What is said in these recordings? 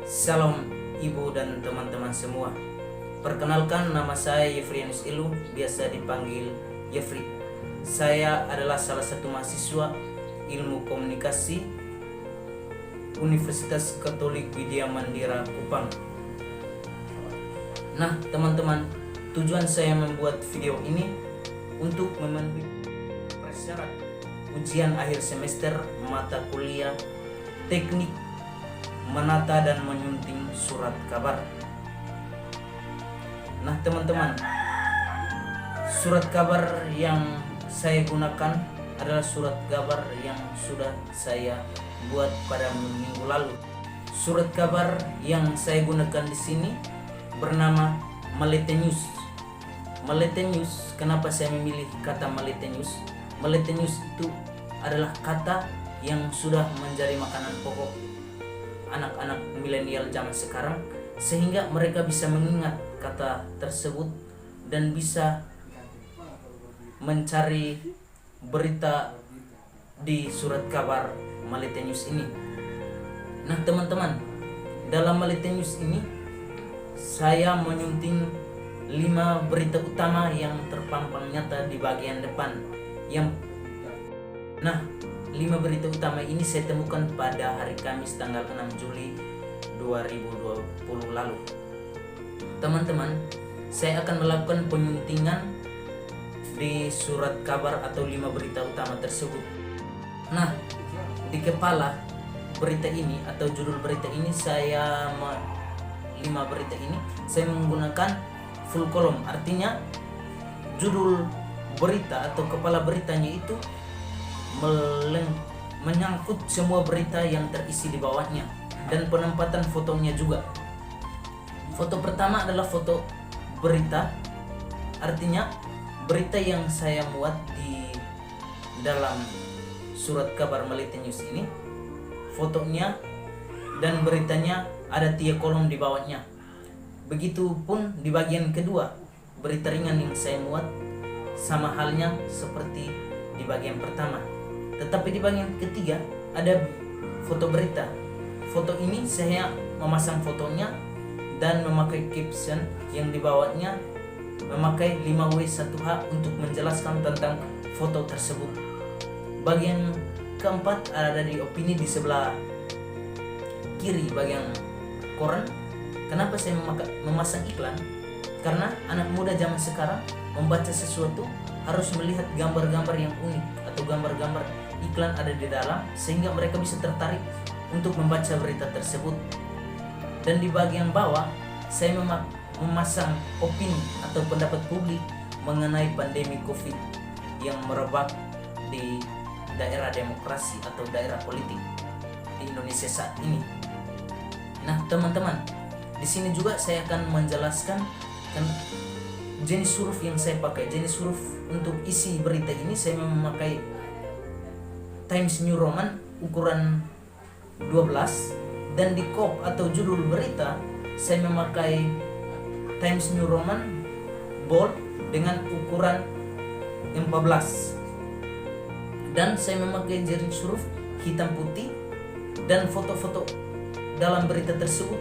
Salam ibu dan teman-teman semua. Perkenalkan, nama saya Yefrianus Ilu, biasa dipanggil Yefri. Saya adalah salah satu mahasiswa Ilmu Komunikasi Universitas Katolik Widya Mandira Kupang. Nah teman-teman, tujuan saya membuat video ini untuk memenuhi persyarat ujian akhir semester mata kuliah teknik menata dan menyunting surat kabar. Nah teman-teman, surat kabar yang saya gunakan adalah surat kabar yang sudah saya buat pada minggu lalu. Surat kabar yang saya gunakan di sini bernama Melete News. Melete News, kenapa saya memilih kata Melete News? Melete News itu adalah kata yang sudah menjadi makanan pokok anak-anak milenial zaman sekarang, sehingga mereka bisa mengingat kata tersebut dan bisa mencari berita di surat kabar Melete News ini. Nah teman-teman, dalam Melete News ini saya menyunting 5 berita utama yang terpampang nyata di bagian depan. Nah, 5 berita utama ini saya temukan pada hari Kamis tanggal 6 Juli 2020 lalu. Teman-teman, saya akan melakukan penyuntingan di surat kabar atau 5 berita utama tersebut. Nah, di kepala berita ini atau judul berita ini 5 berita ini saya menggunakan full column, artinya judul berita atau kepala beritanya itu menyangkut semua berita yang terisi di bawahnya, dan penempatan fotonya juga. Foto pertama adalah foto berita, artinya berita yang saya muat di dalam surat kabar Melete News ini, fotonya dan beritanya ada 3 kolom di bawahnya. Begitupun di bagian kedua, berita ringan yang saya muat sama halnya seperti di bagian pertama. Tetapi di bagian ketiga ada foto berita. Foto ini saya memasang fotonya dan memakai caption yang di bawahnya memakai 5W1H untuk menjelaskan tentang foto tersebut. Bagian keempat ada di opini di sebelah kiri bagian koran. Kenapa saya memasang iklan? Karena anak muda zaman sekarang membaca sesuatu harus melihat gambar-gambar yang unik atau gambar-gambar iklan ada di dalam, sehingga mereka bisa tertarik untuk membaca berita tersebut. Dan di bagian bawah saya memasang opini atau pendapat publik mengenai pandemi COVID yang merebak di daerah demokrasi atau daerah politik di Indonesia saat ini. Nah teman-teman, di sini juga saya akan menjelaskan jenis huruf yang saya pakai. Jenis huruf untuk isi berita ini saya memakai Times New Roman ukuran 12, dan di kop atau judul berita saya memakai Times New Roman bold dengan ukuran 14, dan saya memakai jenis huruf hitam putih dan foto-foto dalam berita tersebut.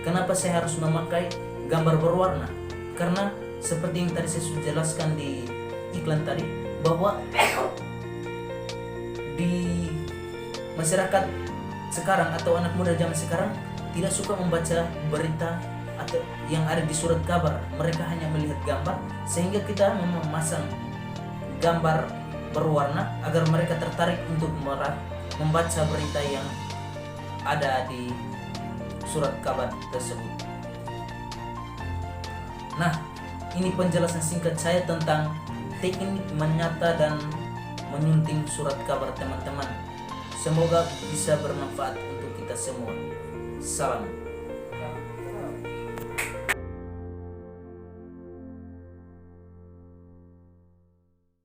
Kenapa saya harus memakai gambar berwarna? Karena seperti yang tadi saya sudah jelaskan di iklan tadi, bahwa di masyarakat sekarang atau anak muda zaman sekarang tidak suka membaca berita atau yang ada di surat kabar. Mereka hanya melihat gambar, sehingga kita memasang gambar berwarna agar mereka tertarik untuk membaca berita yang ada di surat kabar tersebut. Nah, ini penjelasan singkat saya tentang teknik menyata dan menyunting surat kabar teman-teman. Semoga bisa bermanfaat untuk kita semua. Salam.